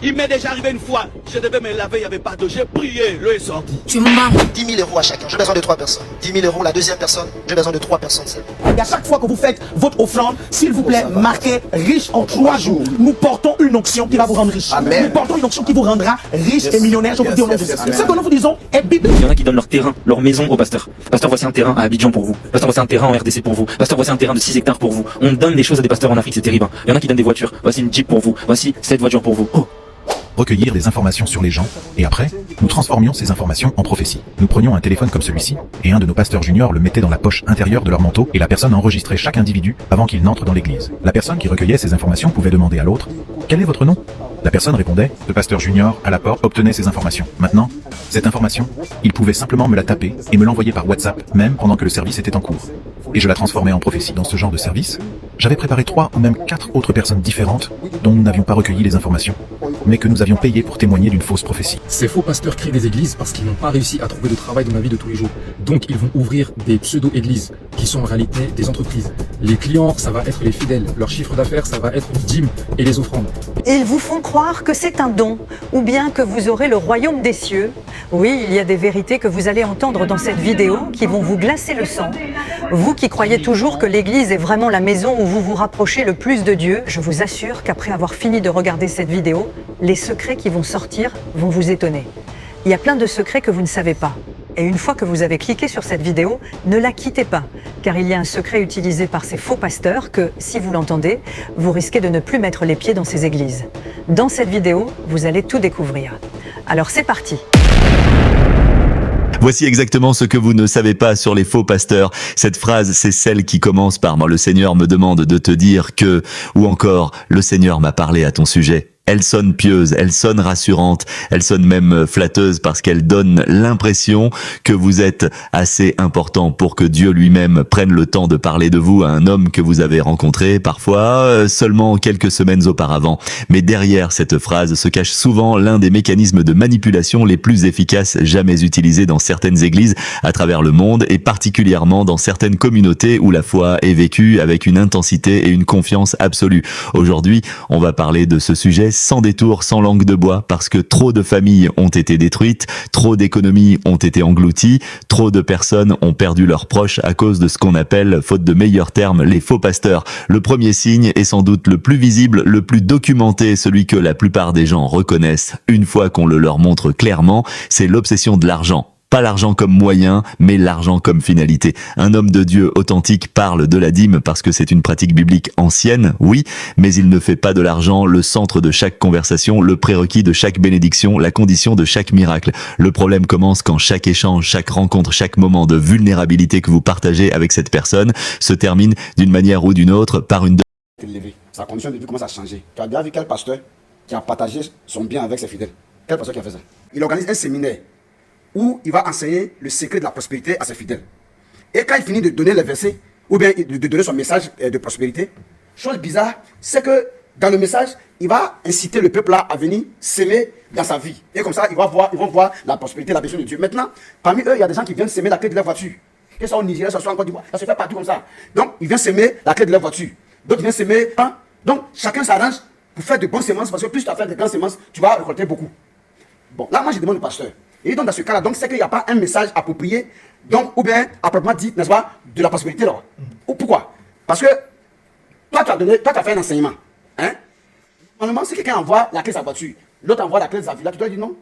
Il m'est déjà arrivé une fois, je devais me laver, il n'y avait pas d'eau, j'ai prié, l'eau est sortie. Tu m'as 10 000 euros à chacun, j'ai besoin de 3 personnes. 10 000 euros la deuxième personne, j'ai besoin de 3 personnes seulement. Et à chaque fois que vous faites votre offrande, s'il vous plaît, marquez riche en 3 jours. Nous portons une onction qui va vous rendre riche. Amen. Nous portons une onction qui vous rendra riche et millionnaire. Je vous dis au nom de Jésus. Ce que nous vous disons est biblique. Il y en a qui donnent leur terrain, leur maison au pasteur. Pasteur, voici un terrain à Abidjan pour vous. Pasteur, voici un terrain en RDC pour vous. Pasteur, voici un terrain de 6 hectares pour vous. On donne des choses à des pasteurs en Afrique, c'est terrible. Il y en a qui donnent des voitures. Voici une Jeep pour vous. Voici cette voiture pour vous. Oh. Recueillir des informations sur les gens, et après, nous transformions ces informations en prophéties. Nous prenions un téléphone comme celui-ci, et un de nos pasteurs juniors le mettait dans la poche intérieure de leur manteau, et la personne enregistrait chaque individu avant qu'il n'entre dans l'église. La personne qui recueillait ces informations pouvait demander à l'autre « Quel est votre nom ?» La personne répondait, le pasteur junior, à la porte, obtenait ces informations. Maintenant, cette information, il pouvait simplement me la taper et me l'envoyer par WhatsApp, même pendant que le service était en cours. Et je la transformais en prophétie. Dans ce genre de service, j'avais préparé 3 ou même 4 autres personnes différentes dont nous n'avions pas recueilli les informations, mais que nous avions payé pour témoigner d'une fausse prophétie. Ces faux pasteurs créent des églises parce qu'ils n'ont pas réussi à trouver de travail dans la vie de tous les jours. Donc ils vont ouvrir des pseudo-églises qui sont en réalité des entreprises. Les clients, ça va être les fidèles. Leur chiffre d'affaires, ça va être les dîmes et les offrandes. Ils vous font croire que c'est un don, ou bien que vous aurez le royaume des cieux. Oui, il y a des vérités que vous allez entendre dans cette vidéo qui vont vous glacer le sang. Vous qui croyez toujours que l'église est vraiment la maison où vous vous rapprochez le plus de Dieu, je vous assure qu'après avoir fini de regarder cette vidéo, les secrets qui vont sortir vont vous étonner. Il y a plein de secrets que vous ne savez pas. Et une fois que vous avez cliqué sur cette vidéo, ne la quittez pas, car il y a un secret utilisé par ces faux pasteurs que, si vous l'entendez, vous risquez de ne plus mettre les pieds dans ces églises. Dans cette vidéo, vous allez tout découvrir. Alors c'est parti! Voici exactement ce que vous ne savez pas sur les faux pasteurs. Cette phrase, c'est celle qui commence par « Moi, le Seigneur me demande de te dire que » ou encore « Le Seigneur m'a parlé à ton sujet ». Elle sonne pieuse, elle sonne rassurante, elle sonne même flatteuse parce qu'elle donne l'impression que vous êtes assez important pour que Dieu lui-même prenne le temps de parler de vous à un homme que vous avez rencontré parfois seulement quelques semaines auparavant. Mais derrière cette phrase se cache souvent l'un des mécanismes de manipulation les plus efficaces jamais utilisés dans certaines églises à travers le monde et particulièrement dans certaines communautés où la foi est vécue avec une intensité et une confiance absolue. Aujourd'hui, on va parler de ce sujet sans détour, sans langue de bois, parce que trop de familles ont été détruites, trop d'économies ont été englouties, trop de personnes ont perdu leurs proches à cause de ce qu'on appelle, faute de meilleurs termes, les faux pasteurs. Le premier signe est sans doute le plus visible, le plus documenté, celui que la plupart des gens reconnaissent une fois qu'on le leur montre clairement, c'est l'obsession de l'argent. Pas l'argent comme moyen, mais l'argent comme finalité. Un homme de Dieu authentique parle de la dîme parce que c'est une pratique biblique ancienne, oui, mais il ne fait pas de l'argent le centre de chaque conversation, le prérequis de chaque bénédiction, la condition de chaque miracle. Le problème commence quand chaque échange, chaque rencontre, chaque moment de vulnérabilité que vous partagez avec cette personne se termine d'une manière ou d'une autre par une... Sa condition de vie commence à changer. Tu as déjà vu quel pasteur qui a partagé son bien avec ses fidèles? Quel pasteur qui a fait ça? Il organise un séminaire où il va enseigner le secret de la prospérité à ses fidèles. Et quand il finit de donner les versets, ou bien de donner son message de prospérité, chose bizarre, c'est que dans le message, il va inciter le peuple là à venir s'aimer dans sa vie. Et comme ça, ils vont voir la prospérité, la bénédiction de Dieu. Maintenant, parmi eux, il y a des gens qui viennent s'aimer la clé de leur voiture. Que ce soit au Nigeria, que ce soit en Côte d'Ivoire, ça se fait partout comme ça. Donc, ils viennent s'aimer la clé de leur voiture. D'autres viennent s'aimer. Hein? Donc, chacun s'arrange pour faire de bonnes semences, parce que plus tu as fait de grandes semences, tu vas récolter beaucoup. Bon, là, moi, je demande au pasteur. Et donc, dans ce cas-là, donc, c'est qu'il n'y a pas un message approprié, donc, ou bien, appropriément dit, n'est-ce pas, de la possibilité, là. Ou pourquoi? Parce que, toi, tu as fait un enseignement, hein? Normalement, si quelqu'un envoie la clé de sa voiture, l'autre envoie la clé de sa villa, tu dois dire non.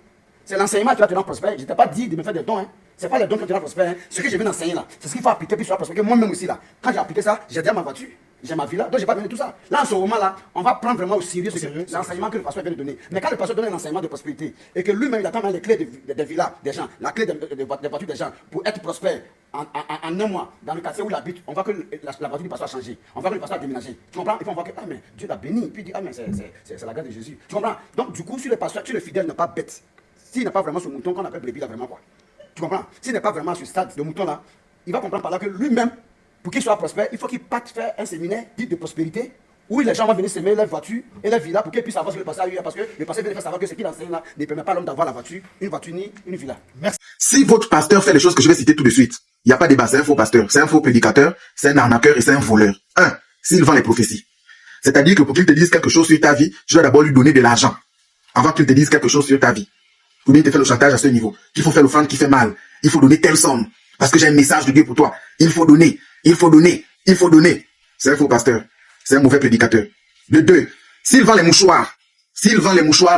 C'est l'enseignement qui va te rendre prospère. Je ne t'ai pas dit de me faire des dons, hein. C'est pas les dons qui te rendent prospère, hein. Ce que je viens d'enseigner, là, c'est ce qu'il faut appliquer, puis tu vas prospérer. Moi-même aussi, là, quand j'ai appliqué ça, j'ai déjà ma voiture. J'ai ma villa, donc je n'ai pas donné tout ça. Là, en ce moment-là, on va prendre vraiment au sérieux l'enseignement que le pasteur vient de donner. Mais quand le pasteur donne un enseignement de prospérité et que lui-même il attend les clés des villas des gens, la clé des voitures des gens pour être prospère en un mois dans le quartier où il habite, on voit que la voiture du pasteur a changé. On voit que le pasteur a déménagé. Tu comprends? Et puis on voit que ah, mais Dieu l'a béni. Puis il dit ah, mais c'est la grâce de Jésus. Tu comprends? Donc, du coup, si le pasteur, si le fidèle n'est pas bête, s'il n'est pas vraiment ce mouton qu'on appelle brebis là, vraiment quoi. Tu comprends? S'il n'est pas vraiment à ce stade de mouton là, il va comprendre par là que lui-même, pour qu'il soit prospère, il faut qu'il parte faire un séminaire dit de prospérité où les gens vont venir s'aimer leur voiture et leur villa pour qu'ils puissent savoir ce que le pasteur a eu. Parce que le pasteur vient de faire savoir que ce qu'il enseigne là ne permet pas à l'homme d'avoir la voiture ni une villa. Merci. Si votre pasteur fait les choses que je vais citer tout de suite, il n'y a pas de débat, c'est un faux pasteur, c'est un faux prédicateur, c'est un arnaqueur et c'est un voleur. S'il vend les prophéties. C'est-à-dire que pour qu'il te dise quelque chose sur ta vie, tu dois d'abord lui donner de l'argent. avant qu'il te dise quelque chose sur ta vie. Ou bien il te fait le chantage à ce niveau. Qu'il faut faire l'offrande qui fait mal. Il faut donner telle somme. Parce que j'ai un message de Dieu pour toi. Il faut donner. Il faut donner. Il faut donner. C'est un faux pasteur. C'est un mauvais prédicateur. De deux, s'il vend les mouchoirs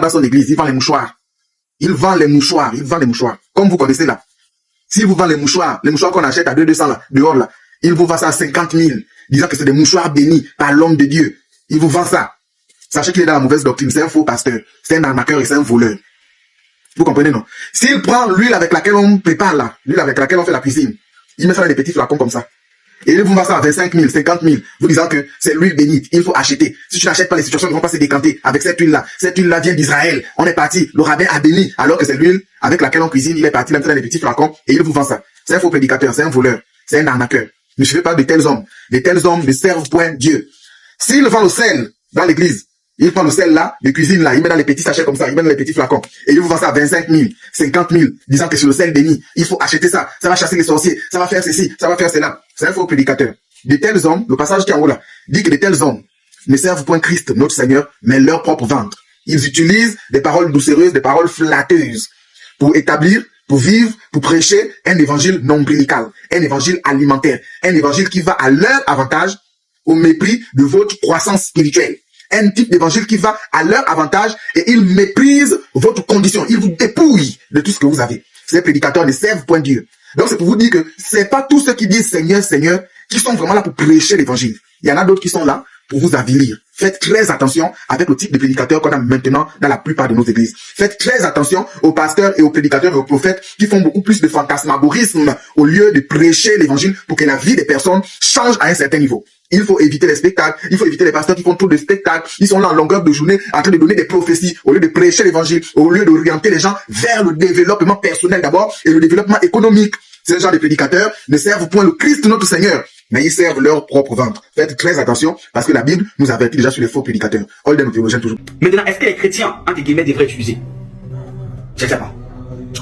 dans son église, il vend les mouchoirs. Il vend les mouchoirs. Comme vous connaissez là. S'il vous vend les mouchoirs qu'on achète à 200 là, dehors là, il vous vend ça à 50 000, disant que c'est des mouchoirs bénis par l'homme de Dieu. Il vous vend ça. Sachez qu'il est dans la mauvaise doctrine. C'est un faux pasteur. C'est un arnaqueur et c'est un voleur. Vous comprenez, non? S'il prend l'huile avec laquelle on prépare là, l'huile avec laquelle on fait la cuisine, il met ça dans des petits flacons comme ça. Et il vous vend ça à 25 000, 50 000, vous disant que c'est l'huile bénite. Il faut acheter. Si tu n'achètes pas, les situations ne vont pas se décanter avec cette huile-là. Cette huile-là vient d'Israël. On est parti. Le rabbin a béni. Alors que c'est l'huile avec laquelle on cuisine. Il est parti, il a mis ça dans des petits flacons et il vous vend ça. C'est un faux prédicateur, c'est un voleur, c'est un arnaqueur. Ne suivez pas de tels hommes. De tels hommes ne servent point Dieu. S'il vend le sel dans l'église, il prend le sel là, de cuisine là, il met dans les petits sachets comme ça, il met dans les petits flacons. Et il vous vend ça à 25 000, 50 000, disant que c'est le sel béni. Il faut acheter ça. Ça va chasser les sorciers. Ça va faire ceci. Ça va faire cela. C'est un faux prédicateur. De tels hommes, le passage qui est en haut là, dit que de tels hommes ne servent point Christ, notre Seigneur, mais leur propre ventre. Ils utilisent des paroles doucereuses, des paroles flatteuses pour établir, pour vivre, pour prêcher un évangile nombrilical, un évangile alimentaire, un évangile qui va à leur avantage au mépris de votre croissance spirituelle. Un type d'évangile qui va à leur avantage et ils méprisent votre condition. Ils vous dépouillent de tout ce que vous avez. Ces prédicateurs ne servent point Dieu. Donc c'est pour vous dire que c'est pas tous ceux qui disent Seigneur, Seigneur, qui sont vraiment là pour prêcher l'évangile. Il y en a d'autres qui sont là pour vous avilir. Faites très attention avec le type de prédicateurs qu'on a maintenant dans la plupart de nos églises. Faites très attention aux pasteurs et aux prédicateurs et aux prophètes qui font beaucoup plus de fantasmagorisme au lieu de prêcher l'évangile pour que la vie des personnes change à un certain niveau. Il faut éviter les spectacles, il faut éviter les pasteurs qui font trop de spectacles. Ils sont là en longueur de journée en train de donner des prophéties au lieu de prêcher l'évangile, au lieu d'orienter les gens vers le développement personnel d'abord et le développement économique. Ces gens de prédicateurs ne servent point le Christ notre Seigneur, mais ils servent leur propre ventre. Faites très attention parce que la Bible nous avertit déjà sur les faux prédicateurs. Holden, nos théologiens toujours. Maintenant, est-ce que les chrétiens, entre guillemets, devraient utiliser? Je ne sais pas.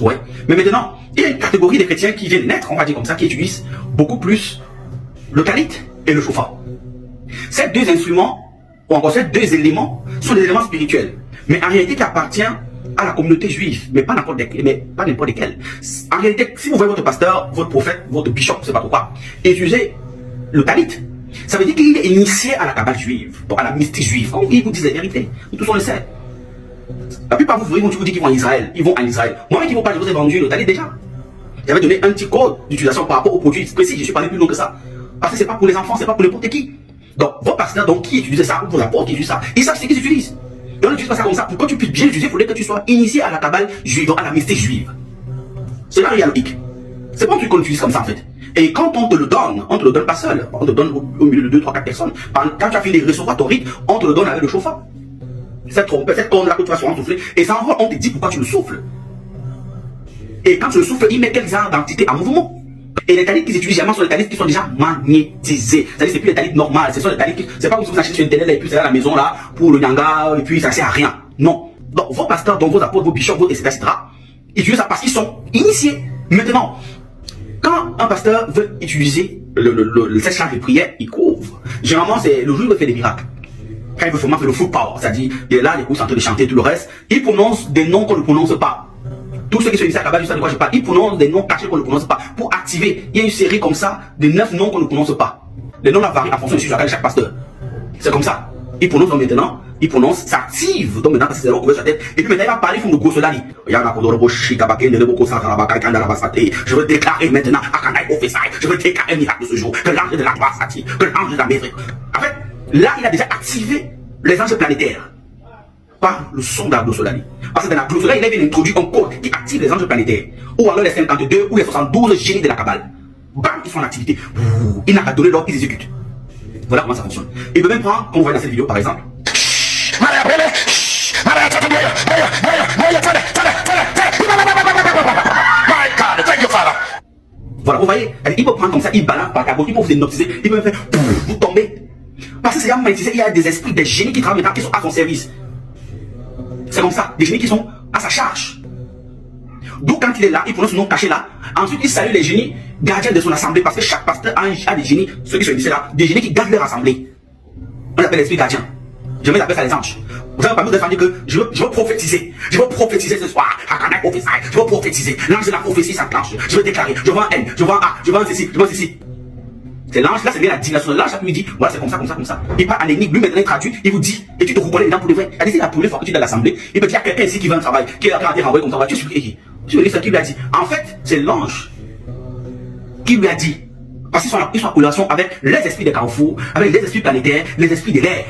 Ouais. Mais maintenant, il y a une catégorie de chrétiens qui viennent naître, on va dire comme ça, qui utilisent beaucoup plus le talit et le shofar. Ces deux instruments, ou encore ces deux éléments, sont des éléments spirituels. Mais en réalité, qui appartiennent à la communauté juive, mais pas n'importe lesquels. En réalité, si vous voyez votre pasteur, votre prophète, votre bishop, je ne sais pas pourquoi, utiliser le talit, ça veut dire qu'il est initié à la kabbale juive, à la mystique juive. Comme ils vous disent la vérité, nous tous on le sait. La plupart vous vous dire qu'ils vont en Israël, ils vont en Israël. Moi-même qui ne vont pas, je vous ai vendu le talit déjà. J'avais donné un petit code d'utilisation par rapport aux produits précis, je suis pas allé plus loin que ça. Parce que c'est pas pour les enfants, c'est pas pour n'importe qui. Donc, vos pasteurs, donc, qui utilisent ça, ou vos apôtres qui utilisent ça, ils savent ce qu'ils utilisent. Et on n'utilise pas ça comme ça. Pour que tu puisses bien l'utiliser, il faudrait que tu sois initié à la kabbale juive, donc à la mystique juive. C'est là où il y a le hic. C'est pas un truc qu'on utilise comme ça en fait. Et quand on te le donne pas seul, on te le donne au milieu de 2, 3, 4 personnes. Quand tu as fini de recevoir ton rite, on te le donne avec le chauffard. Cette corne-là que tu vas souvent souffler, et ça envole, on te dit pourquoi tu le souffles. Et quand tu le souffles, il met quelques arts d'entité en mouvement. Et les talits qu'ils utilisent généralement sont les talits qui sont déjà magnétisés. C'est-à-dire c'est plus les talits normales, ce sont les talits qui... C'est pas comme si vous achetez sur Internet et puis c'est à la maison là, pour le nyanga, et puis ça sert à rien. Non. Donc vos pasteurs, donc vos apôtres, vos bishops, vos etc. Ils utilisent ça parce qu'ils sont initiés. Maintenant, quand un pasteur veut utiliser le sèche-chant de prière, il couvre. Généralement, c'est le jour où il fait des miracles. Quand il veut vraiment faire le full power, c'est-à-dire, il est là, il est en train de chanter tout le reste, il prononce des noms qu'on ne prononce pas. Tous ceux qui sont initiés à Kabbale, de quoi je parle, ils prononcent des noms cachés qu'on ne prononce pas. Pour activer, il y a une série comme ça de 9 noms qu'on ne prononce pas. Les noms là varient en fonction de chaque pasteur. C'est comme ça. Il prononce donc maintenant, il prononce, ça active. Donc maintenant, c'est là, on couvre sa tête. Et puis maintenant, il va parler, il faut me gosser là. Je veux déclarer maintenant, je veux déclarer un miracle de ce jour, que l'ange de la gloire s'attire, que l'ange de la maîtrise. En fait, là, il a déjà activé les anges planétaires par le son de la glossolanie. Parce que dans la glossolanie, il avait introduit un code qui active les anges planétaires. Ou alors les 52 ou les 72 génies de la Kabbale. Bam, ils sont en activité. Il n'a qu'à donner l'ordre, ils exécutent. Voilà comment ça fonctionne. Il peut même prendre, comme on voit dans cette vidéo par exemple. Voilà, vous voyez, il peut prendre comme ça, il balance par cabot, il peut vous hypnotiser, il peut même faire vous tomber. Parce que c'est magnétisé, il y a des esprits, des génies qui travaillent maintenant, qui sont à son service. C'est comme ça, des génies qui sont à sa charge. Donc quand il est là, il prononce son nom caché là. Ensuite, il salue les génies gardiens de son assemblée. Parce que chaque pasteur a des génies, ceux qui sont initiés là, des génies qui gardent leur assemblée. On appelle l'esprit gardien. Je vais appeler ça les anges. Vous avez permis de dire que je veux prophétiser. Je veux prophétiser ce soir. Je veux prophétiser. L'ange de la prophétie s'enclenche. Je veux déclarer. Je vois un N, je vois un A, je vois un ceci, je vois un ceci. C'est l'ange, là c'est bien la divination. L'ange, chaque nuit dit, voilà, c'est comme ça, comme ça, comme ça. Il parle en énigme, lui maintenant il traduit, il vous dit, et tu te reconnais dedans pour le vrai. C'est la première fois que tu es dans l'assemblée, il peut dire à quelqu'un ici qui va au travail, qui a été renvoyé comme ça, tu suis ce qu'il lui a dit. En fait, c'est l'ange qui lui a dit, parce qu'ils sont en relation avec les esprits des carrefours, avec les esprits planétaires, les esprits de l'air.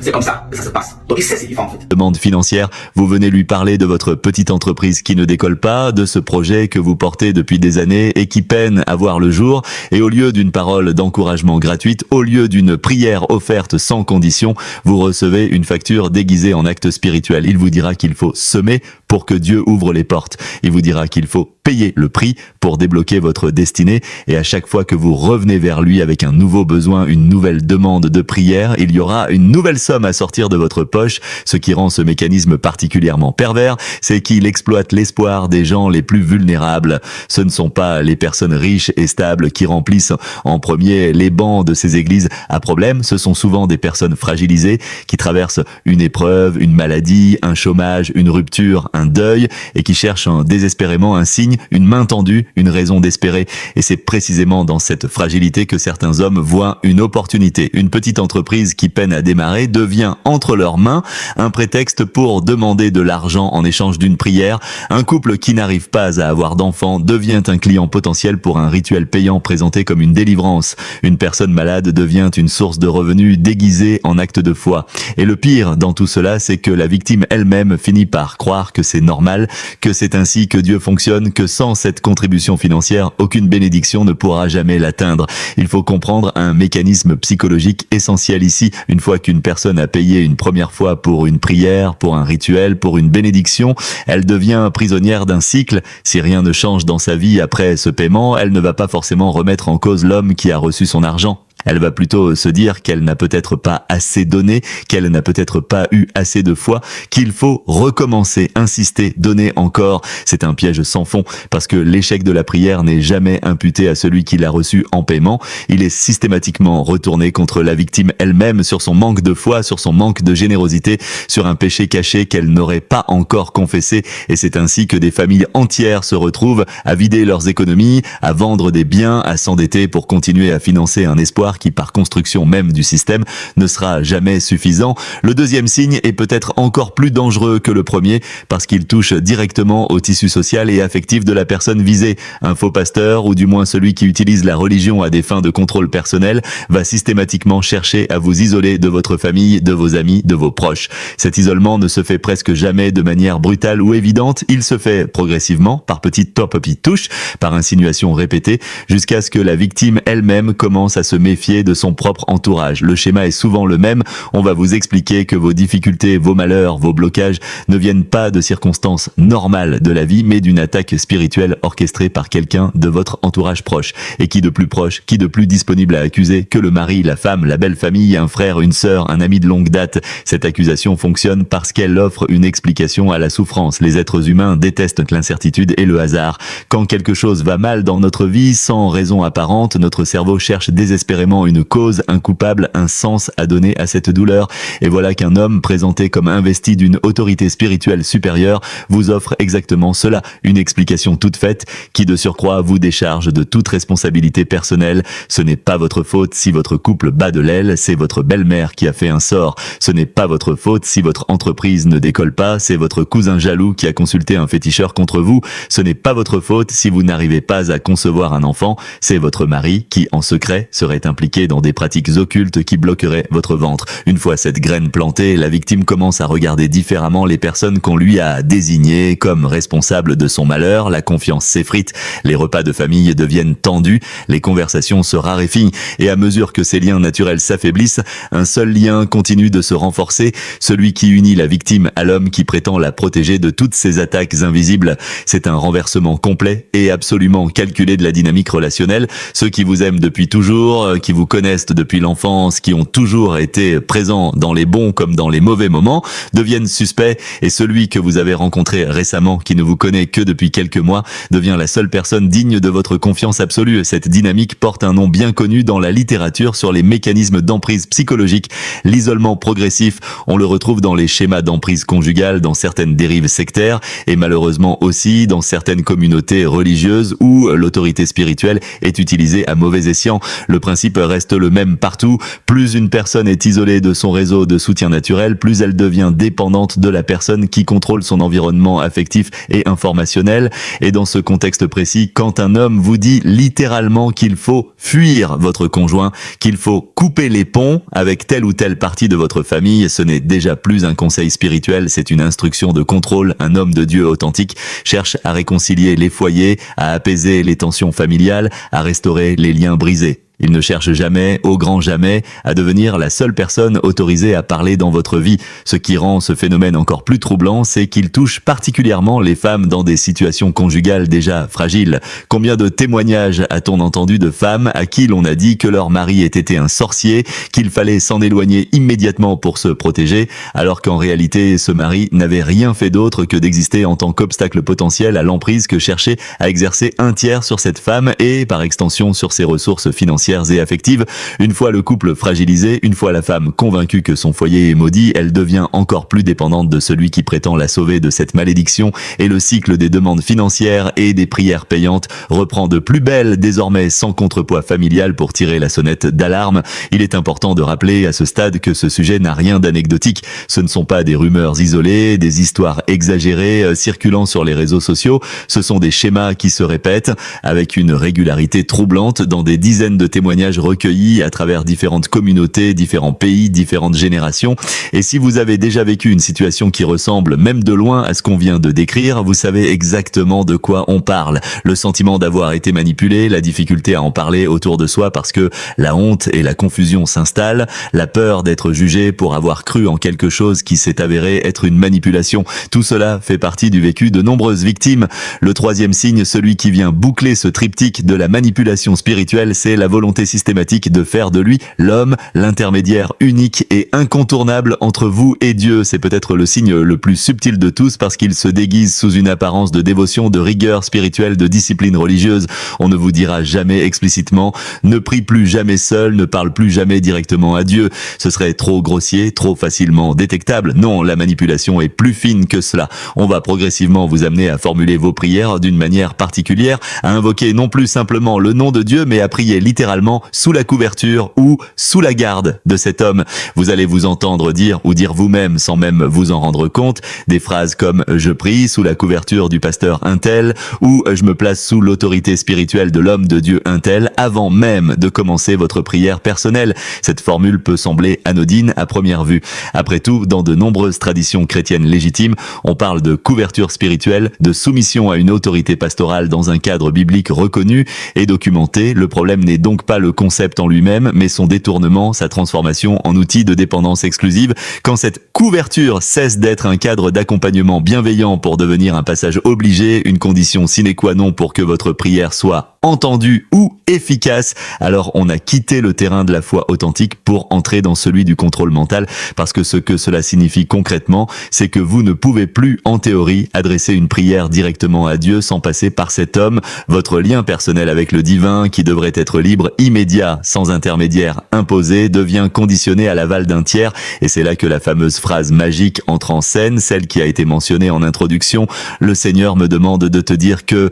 C'est comme ça que ça se passe. Donc il sait ce qu'il fait en fait. Demande financière, vous venez lui parler de votre petite entreprise qui ne décolle pas, de ce projet que vous portez depuis des années et qui peine à voir le jour, et au lieu d'une parole d'encouragement gratuite, au lieu d'une prière offerte sans condition, vous recevez une facture déguisée en acte spirituel. Il vous dira qu'il faut semer pour que Dieu ouvre les portes. Il vous dira qu'il faut payer le prix pour débloquer votre destinée, et à chaque fois que vous revenez vers lui avec un nouveau besoin, une nouvelle demande de prière, il y aura une nouvelle somme à sortir de votre poche. Ce qui rend ce mécanisme particulièrement pervers, c'est qu'il exploite l'espoir des gens les plus vulnérables. Ce ne sont pas les personnes riches et stables qui remplissent en premier les bancs de ces églises à problème, ce sont souvent des personnes fragilisées qui traversent une épreuve, une maladie, un chômage, une rupture, un deuil, et qui cherchent désespérément un signe, une main tendue, une raison d'espérer. Et c'est précisément dans cette fragilité que certains hommes voient une opportunité. Une petite entreprise qui peine à démarrer devient entre leurs mains un prétexte pour demander de l'argent en échange d'une prière. Un couple qui n'arrive pas à avoir d'enfants devient un client potentiel pour un rituel payant présenté comme une délivrance. Une personne malade devient une source de revenus déguisée en acte de foi. Et le pire dans tout cela, c'est que la victime elle-même finit par croire que c'est normal, que c'est ainsi que Dieu fonctionne, que sans cette contribution financière, aucune bénédiction ne pourra jamais l'atteindre. Il faut comprendre un mécanisme psychologique essentiel ici. Une fois qu'une personne a payé une première fois pour une prière, pour un rituel, pour une bénédiction, elle devient prisonnière d'un cycle. Si rien ne change dans sa vie après ce paiement, elle ne va pas forcément remettre en cause l'homme qui a reçu son argent. Elle va plutôt se dire qu'elle n'a peut-être pas assez donné, qu'elle n'a peut-être pas eu assez de foi, qu'il faut recommencer, insister, donner encore. C'est un piège sans fond, parce que l'échec de la prière n'est jamais imputé à celui qui l'a reçu en paiement. Il est systématiquement retourné contre la victime elle-même, sur son manque de foi, sur son manque de générosité, sur un péché caché qu'elle n'aurait pas encore confessé. Et c'est ainsi que des familles entières se retrouvent à vider leurs économies, à vendre des biens, à s'endetter pour continuer à financer un espoir qui, par construction même du système, ne sera jamais suffisant. Le deuxième signe est peut-être encore plus dangereux que le premier, parce qu'il touche directement au tissu social et affectif de la personne visée. Un faux pasteur, ou du moins celui qui utilise la religion à des fins de contrôle personnel, va systématiquement chercher à vous isoler de votre famille, de vos amis, de vos proches. Cet isolement ne se fait presque jamais de manière brutale ou évidente, il se fait progressivement, par petites petites touches, par insinuations répétées, jusqu'à ce que la victime elle-même commence à se méfier de son propre entourage. Le schéma est souvent le même. On va vous expliquer que vos difficultés, vos malheurs, vos blocages ne viennent pas de circonstances normales de la vie, mais d'une attaque spirituelle orchestrée par quelqu'un de votre entourage proche. Et qui de plus proche, qui de plus disponible à accuser que le mari, la femme, la belle famille, un frère, une sœur, un ami de longue date. Cette accusation fonctionne parce qu'elle offre une explication à la souffrance. Les êtres humains détestent l'incertitude et le hasard. Quand quelque chose va mal dans notre vie, sans raison apparente, notre cerveau cherche désespérément une cause, un coupable, un sens à donner à cette douleur. Et voilà qu'un homme présenté comme investi d'une autorité spirituelle supérieure vous offre exactement cela, une explication toute faite qui de surcroît vous décharge de toute responsabilité personnelle. Ce n'est pas votre faute si votre couple bat de l'aile, c'est votre belle-mère qui a fait un sort. Ce n'est pas votre faute si votre entreprise ne décolle pas, c'est votre cousin jaloux qui a consulté un féticheur contre vous. Ce n'est pas votre faute si vous n'arrivez pas à concevoir un enfant, c'est votre mari qui en secret serait impliqué dans des pratiques occultes qui bloqueraient votre ventre. Une fois cette graine plantée, la victime commence à regarder différemment les personnes qu'on lui a désignées comme responsables de son malheur, la confiance s'effrite, les repas de famille deviennent tendus, les conversations se raréfient, et à mesure que ces liens naturels s'affaiblissent, un seul lien continue de se renforcer, celui qui unit la victime à l'homme qui prétend la protéger de toutes ces attaques invisibles. C'est un renversement complet et absolument calculé de la dynamique relationnelle. Ceux qui vous aiment depuis toujours, qui qui vous connaissent depuis l'enfance, qui ont toujours été présents dans les bons comme dans les mauvais moments, deviennent suspects, et celui que vous avez rencontré récemment, qui ne vous connaît que depuis quelques mois, devient la seule personne digne de votre confiance absolue. Cette dynamique porte un nom bien connu dans la littérature sur les mécanismes d'emprise psychologique. L'isolement progressif, on le retrouve dans les schémas d'emprise conjugale, dans certaines dérives sectaires, et malheureusement aussi dans certaines communautés religieuses où l'autorité spirituelle est utilisée à mauvais escient. Le principe reste le même partout. Plus une personne est isolée de son réseau de soutien naturel, plus elle devient dépendante de la personne qui contrôle son environnement affectif et informationnel. Et dans ce contexte précis, quand un homme vous dit littéralement qu'il faut fuir votre conjoint, qu'il faut couper les ponts avec telle ou telle partie de votre famille, ce n'est déjà plus un conseil spirituel, c'est une instruction de contrôle. Un homme de Dieu authentique cherche à réconcilier les foyers, à apaiser les tensions familiales, à restaurer les liens brisés. Il ne cherche jamais, au grand jamais, à devenir la seule personne autorisée à parler dans votre vie. Ce qui rend ce phénomène encore plus troublant, c'est qu'il touche particulièrement les femmes dans des situations conjugales déjà fragiles. Combien de témoignages a-t-on entendu de femmes à qui l'on a dit que leur mari ait été un sorcier, qu'il fallait s'en éloigner immédiatement pour se protéger, alors qu'en réalité, ce mari n'avait rien fait d'autre que d'exister en tant qu'obstacle potentiel à l'emprise que cherchait à exercer un tiers sur cette femme et, par extension, sur ses ressources financières et affectives. Une fois le couple fragilisé, une fois la femme convaincue que son foyer est maudit, elle devient encore plus dépendante de celui qui prétend la sauver de cette malédiction, et le cycle des demandes financières et des prières payantes reprend de plus belle, désormais sans contrepoids familial pour tirer la sonnette d'alarme. Il est important de rappeler à ce stade que ce sujet n'a rien d'anecdotique. Ce ne sont pas des rumeurs isolées, des histoires exagérées circulant sur les réseaux sociaux. Ce sont des schémas qui se répètent avec une régularité troublante dans des dizaines de témoignages recueillis à travers différentes communautés, différents pays, différentes générations. Et si vous avez déjà vécu une situation qui ressemble même de loin à ce qu'on vient de décrire, vous savez exactement de quoi on parle. Le sentiment d'avoir été manipulé, la difficulté à en parler autour de soi parce que la honte et la confusion s'installent, la peur d'être jugé pour avoir cru en quelque chose qui s'est avéré être une manipulation. Tout cela fait partie du vécu de nombreuses victimes. Le troisième signe, celui qui vient boucler ce triptyque de la manipulation spirituelle, c'est la volonté systématique de faire de lui l'homme, l'intermédiaire unique et incontournable entre vous et Dieu. C'est peut-être le signe le plus subtil de tous parce qu'il se déguise sous une apparence de dévotion, de rigueur spirituelle, de discipline religieuse. On ne vous dira jamais explicitement « ne prie plus jamais seul, ne parle plus jamais directement à Dieu ». Ce serait trop grossier, trop facilement détectable. Non, la manipulation est plus fine que cela. On va progressivement vous amener à formuler vos prières d'une manière particulière, à invoquer non plus simplement le nom de Dieu, mais à prier littéralement sous la couverture ou sous la garde de cet homme. Vous allez vous entendre dire ou dire vous-même sans même vous en rendre compte des phrases comme « je prie sous la couverture du pasteur untel » ou « je me place sous l'autorité spirituelle de l'homme de Dieu untel » avant même de commencer votre prière personnelle. Cette formule peut sembler anodine à première vue. Après tout, dans de nombreuses traditions chrétiennes légitimes, on parle de couverture spirituelle, de soumission à une autorité pastorale dans un cadre biblique reconnu et documenté. Le problème n'est donc pas le concept en lui-même, mais son détournement, sa transformation en outil de dépendance exclusive. Quand cette couverture cesse d'être un cadre d'accompagnement bienveillant pour devenir un passage obligé, une condition sine qua non pour que votre prière soit entendue ou efficace, alors on a quitté le terrain de la foi authentique pour entrer dans celui du contrôle mental, parce que ce que cela signifie concrètement, c'est que vous ne pouvez plus, en théorie, adresser une prière directement à Dieu sans passer par cet homme. Votre lien personnel avec le divin, qui devrait être libre, immédiat, sans intermédiaire imposé, devient conditionné à l'aval d'un tiers, et c'est là que la fameuse phrase magique entre en scène, celle qui a été mentionnée en introduction. Le Seigneur me demande de te dire que,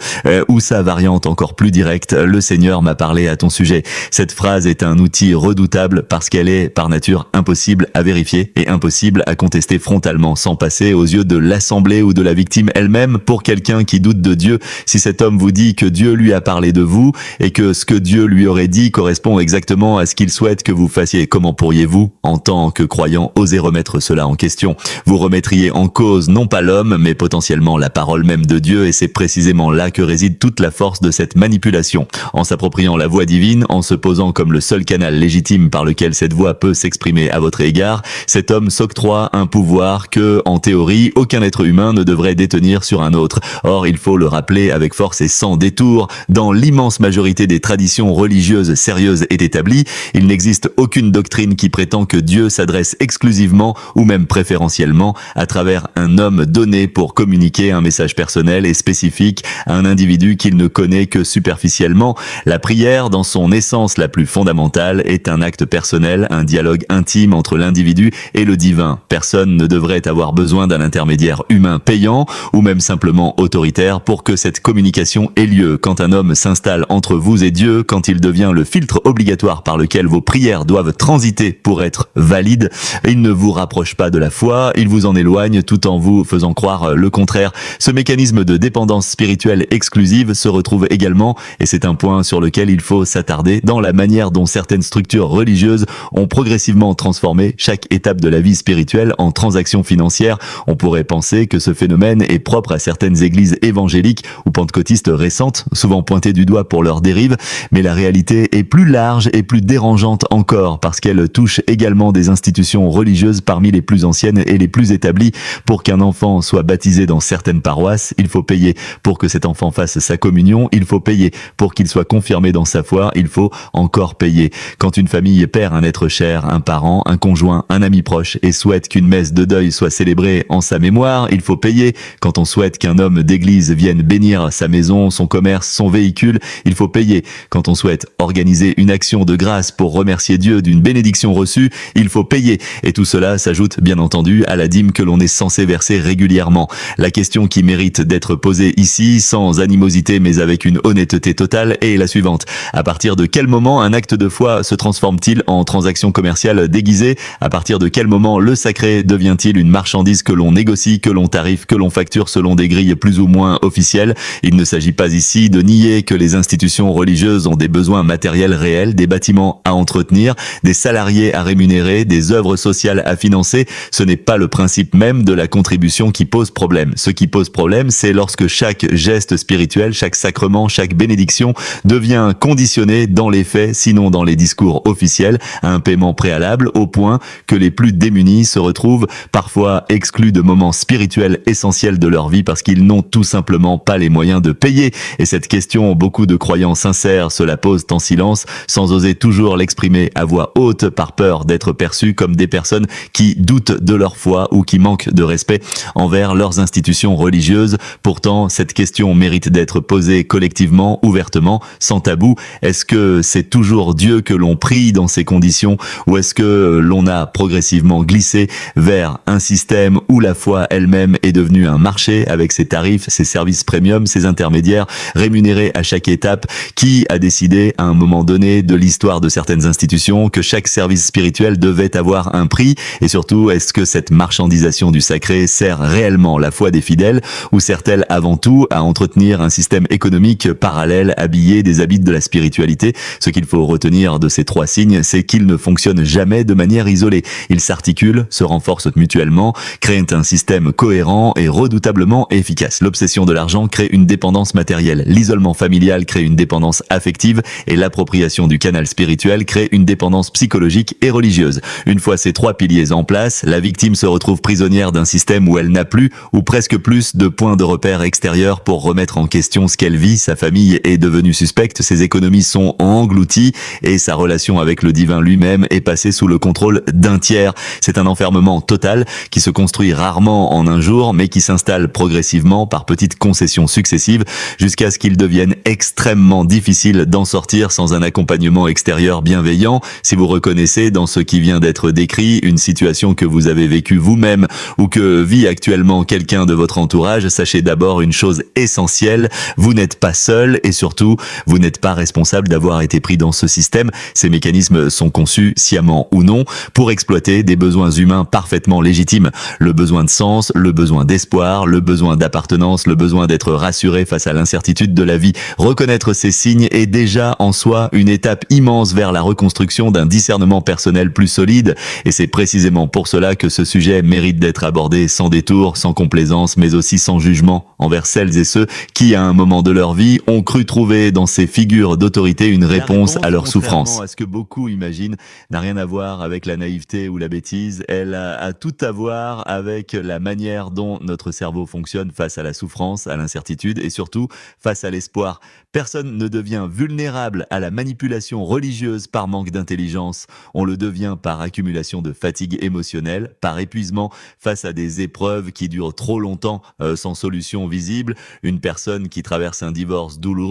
ou sa variante encore plus directe, le Seigneur m'a parlé à ton sujet. Cette phrase est un outil redoutable parce qu'elle est, par nature, impossible à vérifier et impossible à contester frontalement, sans passer aux yeux de l'assemblée ou de la victime elle-même. Pour quelqu'un qui doute de Dieu, si cet homme vous dit que Dieu lui a parlé de vous et que ce que Dieu lui aurait dit correspond exactement à ce qu'il souhaite que vous fassiez, comment pourriez-vous, en tant que croyant, oser remettre cela en question? Vous remettriez en cause non pas l'homme, mais potentiellement la parole même de Dieu, et c'est précisément là que réside toute la force de cette manipulation manipulation. En s'appropriant la voix divine, en se posant comme le seul canal légitime par lequel cette voix peut s'exprimer à votre égard, cet homme s'octroie un pouvoir que, en théorie, aucun être humain ne devrait détenir sur un autre. Or, il faut le rappeler avec force et sans détour, dans l'immense majorité des traditions religieuses sérieuses et établies, il n'existe aucune doctrine qui prétend que Dieu s'adresse exclusivement ou même préférentiellement à travers un homme donné pour communiquer un message personnel et spécifique à un individu qu'il ne connaît que superficiellement. La prière, dans son essence la plus fondamentale, est un acte personnel, un dialogue intime entre l'individu et le divin. Personne ne devrait avoir besoin d'un intermédiaire humain payant ou même simplement autoritaire pour que cette communication ait lieu. Quand un homme s'installe entre vous et Dieu, quand il devient le filtre obligatoire par lequel vos prières doivent transiter pour être valides, il ne vous rapproche pas de la foi, il vous en éloigne tout en vous faisant croire le contraire. Ce mécanisme de dépendance spirituelle exclusive se retrouve également, et c'est un point sur lequel il faut s'attarder, dans la manière dont certaines structures religieuses ont progressivement transformé chaque étape de la vie spirituelle en transaction financière. On pourrait penser que ce phénomène est propre à certaines églises évangéliques ou pentecôtistes récentes, souvent pointées du doigt pour leurs dérives, mais la réalité est plus large et plus dérangeante encore, parce qu'elle touche également des institutions religieuses parmi les plus anciennes et les plus établies. Pour qu'un enfant soit baptisé dans certaines paroisses, il faut payer. Pour que cet enfant fasse sa communion, il faut payer. Pour qu'il soit confirmé dans sa foi, il faut encore payer. Quand une famille perd un être cher, un parent, un conjoint, un ami proche, et souhaite qu'une messe de deuil soit célébrée en sa mémoire, il faut payer. Quand on souhaite qu'un homme d'église vienne bénir sa maison, son commerce, son véhicule, il faut payer. Quand on souhaite organiser une action de grâce pour remercier Dieu d'une bénédiction reçue, il faut payer. Et tout cela s'ajoute bien entendu à la dîme que l'on est censé verser régulièrement. La question qui mérite d'être posée ici, sans animosité mais avec une honnêteté totale, est la suivante. À partir de quel moment un acte de foi se transforme-t-il en transaction commerciale déguisée? À partir de quel moment le sacré devient-il une marchandise que l'on négocie, que l'on tarife, que l'on facture selon des grilles plus ou moins officielles? Il ne s'agit pas ici de nier que les institutions religieuses ont des besoins matériels réels, des bâtiments à entretenir, des salariés à rémunérer, des œuvres sociales à financer. Ce n'est pas le principe même de la contribution qui pose problème. Ce qui pose problème, c'est lorsque chaque geste spirituel, chaque sacrement, chaque bénédiction devient conditionné dans les faits, sinon dans les discours officiels, à un paiement préalable, au point que les plus démunis se retrouvent parfois exclus de moments spirituels essentiels de leur vie parce qu'ils n'ont tout simplement pas les moyens de payer. Et cette question, beaucoup de croyants sincères se la posent en silence, sans oser toujours l'exprimer à voix haute par peur d'être perçus comme des personnes qui doutent de leur foi ou qui manquent de respect envers leurs institutions religieuses. Pourtant, cette question mérite d'être posée collectivement, ouvertement, sans tabou. Est-ce que c'est toujours Dieu que l'on prie dans ces conditions, ou est-ce que l'on a progressivement glissé vers un système où la foi elle-même est devenue un marché avec ses tarifs, ses services premium, ses intermédiaires rémunérés à chaque étape? Qui a décidé à un moment donné de l'histoire de certaines institutions que chaque service spirituel devait avoir un prix? Et surtout, est-ce que cette marchandisation du sacré sert réellement la foi des fidèles, ou sert-elle avant tout à entretenir un système économique parallèle habillé des habits de la spiritualité? Ce qu'il faut retenir de ces trois signes, c'est qu'ils ne fonctionnent jamais de manière isolée. Ils s'articulent, se renforcent mutuellement, créent un système cohérent et redoutablement efficace. L'obsession de l'argent crée une dépendance matérielle, l'isolement familial crée une dépendance affective et l'appropriation du canal spirituel crée une dépendance psychologique et religieuse. Une fois ces trois piliers en place, la victime se retrouve prisonnière d'un système où elle n'a plus ou presque plus de points de repère extérieurs pour remettre en question ce qu'elle vit. Sa famille est devenue suspecte, ses économies sont englouties et sa relation avec le divin lui-même est passée sous le contrôle d'un tiers. C'est un enfermement total qui se construit rarement en un jour, mais qui s'installe progressivement par petites concessions successives jusqu'à ce qu'il devienne extrêmement difficile d'en sortir sans un accompagnement extérieur bienveillant. Si vous reconnaissez dans ce qui vient d'être décrit une situation que vous avez vécue vous-même ou que vit actuellement quelqu'un de votre entourage, sachez d'abord une chose essentielle: vous n'êtes pas seul et surtout, vous n'êtes pas responsable d'avoir été pris dans ce système. Ces mécanismes sont conçus, sciemment ou non, pour exploiter des besoins humains parfaitement légitimes. Le besoin de sens, le besoin d'espoir, le besoin d'appartenance, le besoin d'être rassuré face à l'incertitude de la vie. Reconnaître ces signes est déjà en soi une étape immense vers la reconstruction d'un discernement personnel plus solide, et c'est précisément pour cela que ce sujet mérite d'être abordé sans détour, sans complaisance, mais aussi sans jugement envers celles et ceux qui, à un moment de leur vie, ont cru cru trouver dans ces figures d'autorité une réponse à leur souffrance. À ce que beaucoup imaginent, n'a rien à voir avec la naïveté ou la bêtise, elle a tout à voir avec la manière dont notre cerveau fonctionne face à la souffrance, à l'incertitude et surtout face à l'espoir. Personne ne devient vulnérable à la manipulation religieuse par manque d'intelligence. On le devient par accumulation de fatigue émotionnelle, par épuisement face à des épreuves qui durent trop longtemps sans solution visible. Une personne qui traverse un divorce douloureux,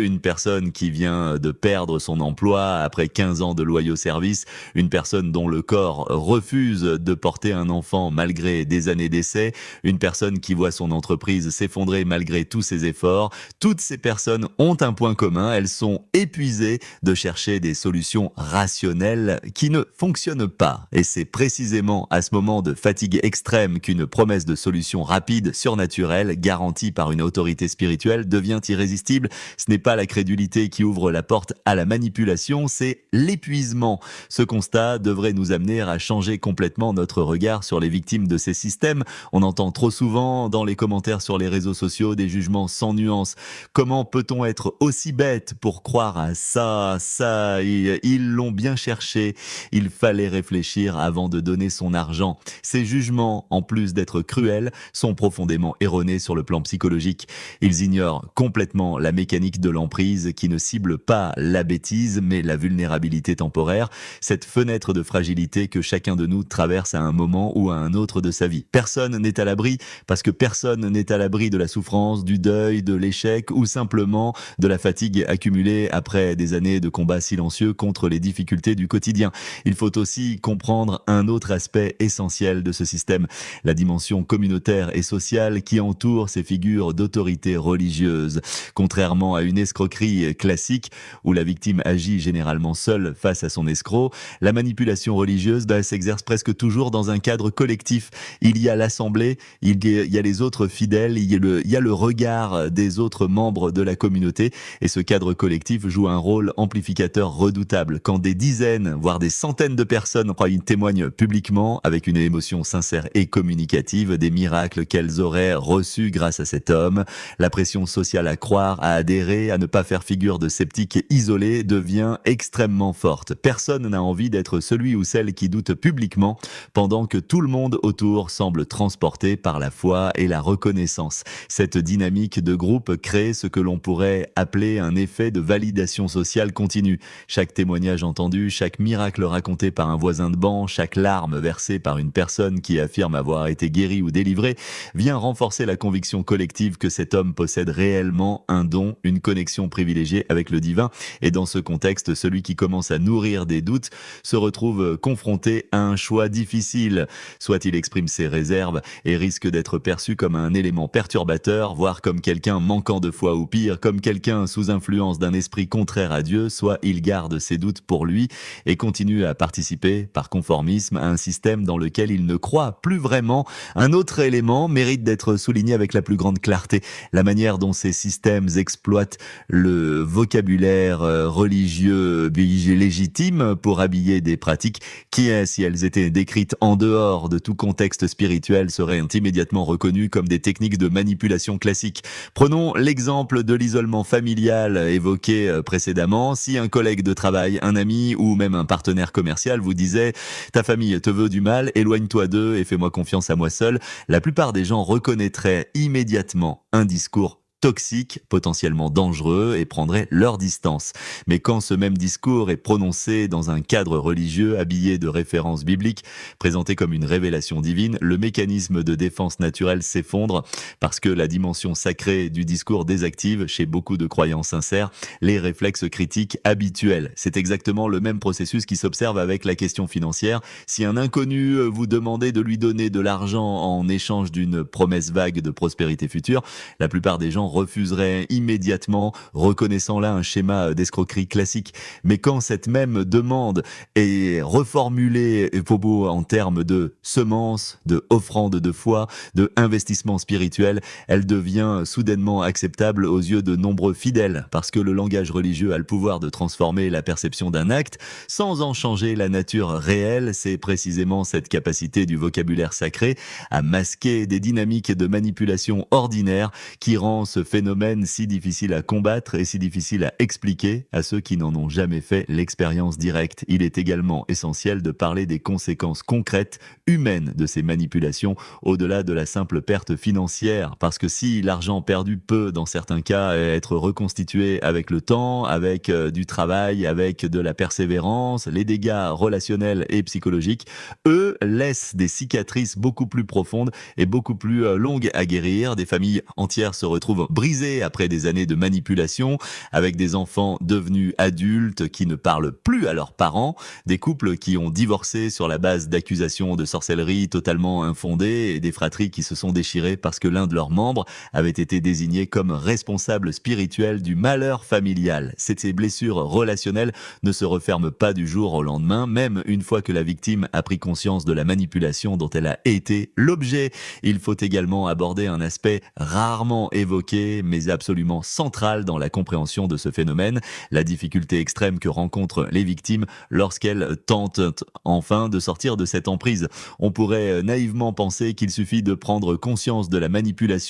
une personne qui vient de perdre son emploi après 15 ans de loyaux services, une personne dont le corps refuse de porter un enfant malgré des années d'essai, une personne qui voit son entreprise s'effondrer malgré tous ses efforts. Toutes ces personnes ont un point commun, elles sont épuisées de chercher des solutions rationnelles qui ne fonctionnent pas. Et c'est précisément à ce moment de fatigue extrême qu'une promesse de solution rapide, surnaturelle, garantie par une autorité spirituelle devient irrésistible. Ce n'est pas la crédulité qui ouvre la porte à la manipulation, c'est l'épuisement. Ce constat devrait nous amener à changer complètement notre regard sur les victimes de ces systèmes. On entend trop souvent dans les commentaires sur les réseaux sociaux des jugements sans nuance. Comment peut-on être aussi bête pour croire à ça, ils l'ont bien cherché. Il fallait réfléchir avant de donner son argent. Ces jugements, en plus d'être cruels, sont profondément erronés sur le plan psychologique. Ils ignorent complètement la mécanique de l'emprise qui ne cible pas la bêtise, mais la vulnérabilité temporaire, cette fenêtre de fragilité que chacun de nous traverse à un moment ou à un autre de sa vie. Personne n'est à l'abri, parce que personne n'est à l'abri de la souffrance, du deuil, de l'échec ou simplement de la fatigue accumulée après des années de combats silencieux contre les difficultés du quotidien. Il faut aussi comprendre un autre aspect essentiel de ce système, la dimension communautaire et sociale qui entoure ces figures d'autorité religieuse. Contrairement à une escroquerie classique où la victime agit généralement seule face à son escroc, la manipulation religieuse s'exerce presque toujours dans un cadre collectif. Il y a l'assemblée, il y a les autres fidèles, il y a le regard des autres membres de la communauté et ce cadre collectif joue un rôle amplificateur redoutable. Quand des dizaines, voire des centaines de personnes témoignent publiquement avec une émotion sincère et communicative des miracles qu'elles auraient reçus grâce à cet homme, la pression sociale à croire, à adhérer, à ne pas faire figure de sceptique isolé devient extrêmement forte. Personne n'a envie d'être celui ou celle qui doute publiquement pendant que tout le monde autour semble transporté par la foi et la reconnaissance. Cette dynamique de groupe crée ce que l'on pourrait appeler un effet de validation sociale continue. Chaque témoignage entendu, chaque miracle raconté par un voisin de banc, chaque larme versée par une personne qui affirme avoir été guérie ou délivrée, vient renforcer la conviction collective que cet homme possède réellement un don, une connexion privilégiée avec le divin. Et dans ce contexte, celui qui commence à nourrir des doutes se retrouve confronté à un choix difficile. Soit il exprime ses réserves et risque d'être perçu comme un élément perturbateur, voire comme quelqu'un manquant de foi ou pire, comme quelqu'un sous influence d'un esprit contraire à Dieu, soit il garde ses doutes pour lui et continue à participer par conformisme à un système dans lequel il ne croit plus vraiment. Un autre élément mérite d'être souligné avec la plus grande clarté, la manière dont ces systèmes exploitent le vocabulaire religieux légitime pour habiller des pratiques qui, si elles étaient décrites en dehors de tout contexte spirituel, seraient immédiatement reconnues comme des techniques de manipulation classiques. Prenons l'exemple de l'isolement familial évoqué précédemment. Si un collègue de travail, un ami ou même un partenaire commercial vous disait « ta famille te veut du mal, éloigne-toi d'eux et fais-moi confiance à moi seul », la plupart des gens reconnaîtraient immédiatement un discours toxiques, potentiellement dangereux et prendraient leur distance. Mais quand ce même discours est prononcé dans un cadre religieux habillé de références bibliques, présenté comme une révélation divine, le mécanisme de défense naturelle s'effondre parce que la dimension sacrée du discours désactive chez beaucoup de croyants sincères les réflexes critiques habituels. C'est exactement le même processus qui s'observe avec la question financière. Si un inconnu vous demandait de lui donner de l'argent en échange d'une promesse vague de prospérité future, la plupart des gens refuseraient immédiatement, reconnaissant là un schéma d'escroquerie classique. Mais quand cette même demande est reformulée en termes de semences, de offrande de foi, de investissement spirituel, elle devient soudainement acceptable aux yeux de nombreux fidèles, parce que le langage religieux a le pouvoir de transformer la perception d'un acte sans en changer la nature réelle. C'est précisément cette capacité du vocabulaire sacré à masquer des dynamiques de manipulation ordinaires qui rend ce ce phénomène si difficile à combattre et si difficile à expliquer à ceux qui n'en ont jamais fait l'expérience directe. Il est également essentiel de parler des conséquences concrètes, humaines de ces manipulations, au-delà de la simple perte financière. Parce que si l'argent perdu peut, dans certains cas, être reconstitué avec le temps, avec du travail, avec de la persévérance, les dégâts relationnels et psychologiques, eux, laissent des cicatrices beaucoup plus profondes et beaucoup plus longues à guérir. Des familles entières se retrouvent brisées après des années de manipulation, avec des enfants devenus adultes qui ne parlent plus à leurs parents, des couples qui ont divorcé sur la base d'accusations de sorcellerie totalement infondées et des fratries qui se sont déchirées parce que l'un de leurs membres avait été désigné comme responsable spirituel du malheur familial. Ces blessures relationnelles ne se referment pas du jour au lendemain, même une fois que la victime a pris conscience de la manipulation dont elle a été l'objet. Il faut également aborder un aspect rarement évoqué, mais absolument central dans la compréhension de ce phénomène, la difficulté extrême que rencontrent les victimes lorsqu'elles tentent enfin de sortir de cette emprise. On pourrait naïvement penser qu'il suffit de prendre conscience de la manipulation